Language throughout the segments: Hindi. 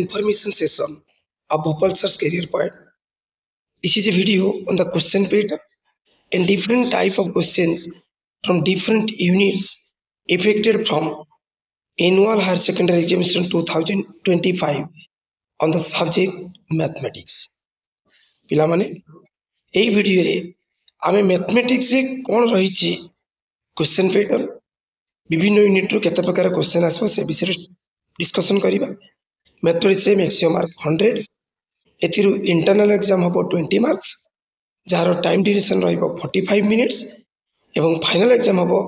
information session of Bhopal Search Career Point. This is a video on the question pattern and different type of questions from different units affected from annual higher secondary examination 2025 on the subject mathematics. पिलामाने এই ভিডিওরে আমি ম্যাথমেটিক্স রে কোন রহিছি क्वेश्चन पैटर्न विभिन्न यूनिट रो केते प्रकार क्वेश्चन आसबो से विषय डिस्कशन करिबा। मैथमेटिक्स रे मैक्सिमम मार्क 100 एथिरु इंटरनल एग्जाम हबो 20 मार्क्स जार टाइम ड्यूरेशन रहइबो 45 मिनिट्स एवं फाइनल एग्जाम हबो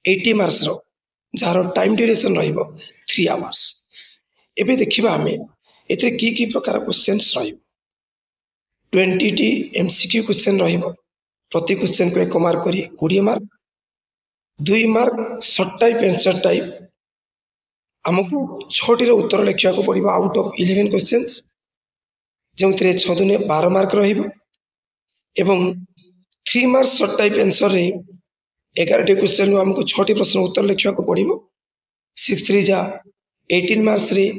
80 मार्क्स रो जार टाइम ड्यूरेशन रहइबो 3 आवर्स। एबे देखिबा हमें एथिरे की प्रकार क्वेश्चंस रहइबो। 20 टी एमसीक्यू क्वेश्चन रहइबो, प्रति क्वेश्चन को 1 मार्क करी 20 mark, 2 mark short type answer type हमको 6 रो उत्तर लिखिया को पड़िबो आउट ऑफ 11 क्वेश्चंस जोंतरे 6 दुने 12 मार्क रहइबो एवं 3 मार्क शॉर्ट टाइप आंसर रे 11 टी क्वेश्चन हमको 6 टी प्रश्न उत्तर लिखिया को पड़िबो। 6 3 जा 18 मार्क्स रे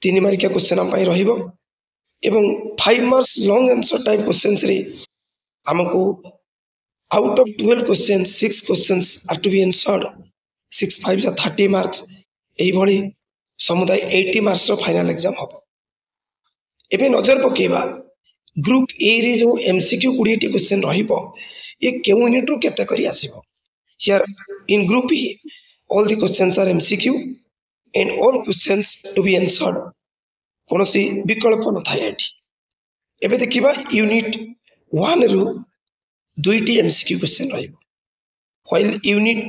3 मार्क का क्वेश्चन हम पई रहइबो एवं 5 marks long answer type questions रे हमको out of 12 questions 6 questions are to be answered. 6 5 जा 30 मार्क्स एई भली समुदाय 80 मार्क्स रो फाइनल एग्जाम हबो। एबे नजर पकेबा ग्रुप ए रे जो एमसीक्यू 20 टी क्वेश्चन रहिबो ये केउ यूनिट रो केते करी आसीबो। Here in group A all the questions are MCQ and all questions to be answered, कोनोसी विकल्प न थाय एठी। एबे देखिबा यूनिट 1 रु 2 टी एमसीक्यू क्वेश्चन रहिबो, व्हाइल यूनिट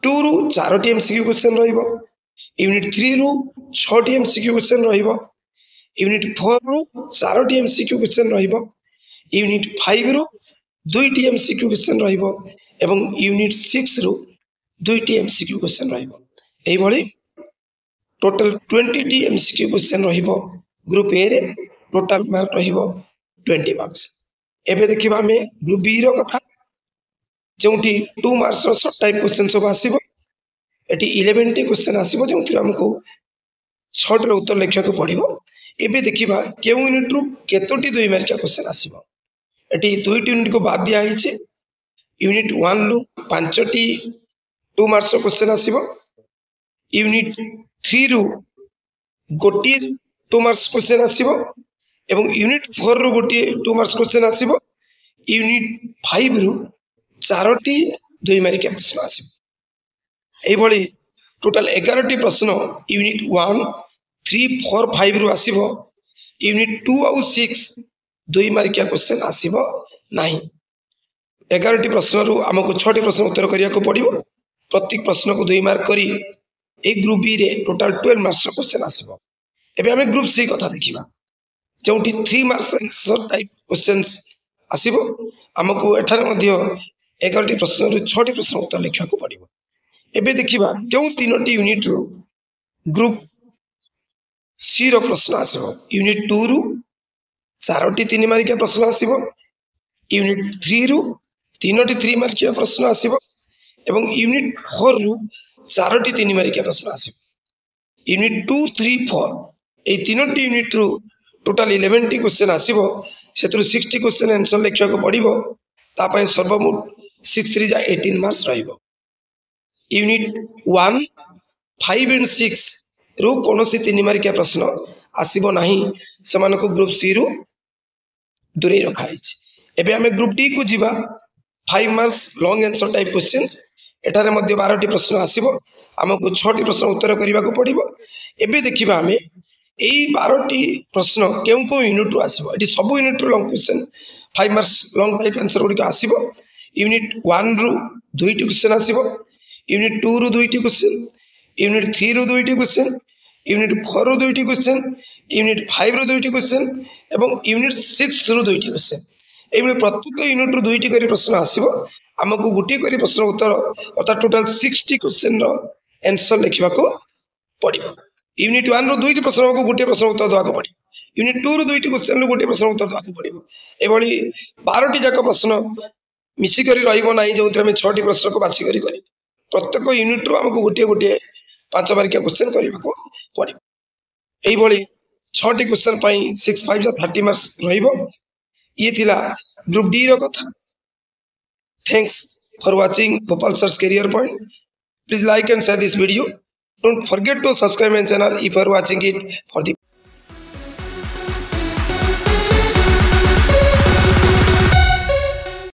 2 रु 4 टी एमसीक्यू क्वेश्चन रहिबो, यूनिट 3 रु 6 टी एमसीक्यू क्वेश्चन रहिबो, यूनिट 4 रु 4 टी एमसीक्यू क्वेश्चन रहिबो, यूनिट 5 रु 2 टी एमसीक्यू क्वेश्चन रहिबो एवं यूनिट 6 रु 2 टी एमसीक्यू क्वेश्चन रहिबो। एई भली टोटल 20 टी एमसीक्यू क्वेश्चन रहिबो। ग्रुप ए रे टोटल मार्क रहिबो 20 मार्क्स। एबे देखिबा हमें ग्रुप बी रो कथा जोंठी 2 मार्क्स रो शॉर्ट टाइप क्वेश्चन सब आसीबो। एटी 11 टी क्वेश्चन आसीबो जोंथि हमको शॉर्ट रो उत्तर लिखिया को पड़िबो। एबे देखिबा केउ यूनिट रो केतोटी 2 मार्क का क्वेश्चन आसीबो। एटी 2 टी यूनिट को बाद दिया हिचे। यूनिट 1 रो 5 टी 2 मार्क्स रो क्वेश्चन आसीबो, यूनिट 3 रु गोटी 2 मार्क्स क्वेश्चन आसीबो एवं यूनिट 4 रु गोटी 2 मार्क्स क्वेश्चन आसीबो, यूनिट 5 रु 4 टी 2 मार्क का प्रश्न आसीबो। एई भली टोटल 11 टी प्रश्न यूनिट 1 3 4 5 रु आसीबो, यूनिट 2 और 6 2 मार्क का क्वेश्चन आसीबो नाही। 11 टी प्रश्न रु हमको 6 टी प्रश्न उत्तर करिया को पड़िबो। प्रत्येक प्रश्न को 2 मार्क करी एक ग्रुप बी रे टोटल 12 मार्क्स रो क्वेश्चन आसीबो। एबे हमें ग्रुप सी कथा देखिबा जोंठी 3 मार्क्स आंसर टाइप क्वेश्चंस आसीबो। हमको एठारे मध्य 11 टी प्रश्न रु 6 टी प्रश्न उत्तर लिखिया को पड़िबो। एबे देखिबा केउ 3 टी यूनिट रो ग्रुप सी रो प्रश्न आसीबो। यूनिट 2 रु 4 टी 3 मार्क का प्रश्न आसीबो, यूनिट 3 रु 3 टी 3 मार्क का प्रश्न आसीबो एवं यूनिट 4 रु 4 टी 3 मार्क का प्रश्न आसीबो। यूनिट 2 3 4 ए 3 टी यूनिट रु टोटल 11 टी क्वेश्चन आसीबो। सेतरु 60 क्वेश्चन आंसर लिखिया को पड़िबो। ता पय सर्वमोट 6 3 जा 18 मार्क्स रहइबो। यूनिट 1 5 एंड 6 रु कोनोसी 3 मार्क का प्रश्न आसीबो नाही, समान को ग्रुप सी रु दूरे रखा हिच। एबे हमें ग्रुप डी को जिबा 5 marks long answer type questions एटारे मध्य 12 टी प्रश्न आसीबो। हमको 6 टी प्रश्न उत्तर करिबा को पड़िबो। एबे देखिबा हमें एई 12 टी प्रश्न केउ को यूनिट रो आसीबो। एटी सब यूनिट रो long question 5 marks long type answer गुडी को आसीबो। यूनिट 1 रो 2 टी क्वेश्चन आसीबो, यूनिट 2 रो 2 टी क्वेश्चन, यूनिट 3 रो 2 टी क्वेश्चन, यूनिट 4 रो 2 टी क्वेश्चन, यूनिट 5 रो 2 टी क्वेश्चन एवं यूनिट 6 रो 2 टी क्वेश्चन। एई भली प्रत्येक यूनिट रो 2 टी करी प्रश्न आसीबो। हमको गुटी करी प्रश्न उत्तर अर्थात टोटल 60 क्वेश्चन रो आंसर लिखिबा को पड़िबो। यूनिट 1 रो 2 टी प्रश्न को गुटी प्रश्न उत्तर दवा को पड़िबो, यूनिट 2 रो 2 टी क्वेश्चन रो गुटी प्रश्न उत्तर दवा को पड़िबो। ए भली 12 टी जाक प्रश्न मिसी करी रहिबो नाही जो हम 6 टी प्रश्न को बाछि करी प्रत्येक यूनिट रो हमको गुटी 5 मार्क क्वेश्चन करबा को पड़िबो। এইଭଳି 6ଟି क्वेश्चन ପାଇଁ 6 5 जा 30 मार्क्स ରହିବ। ये थिला ग्रुप डी रो कथा। Thanks for watching Bhopal search career point. Please like and share this video. Don't forget to subscribe my channel if you are watching it for the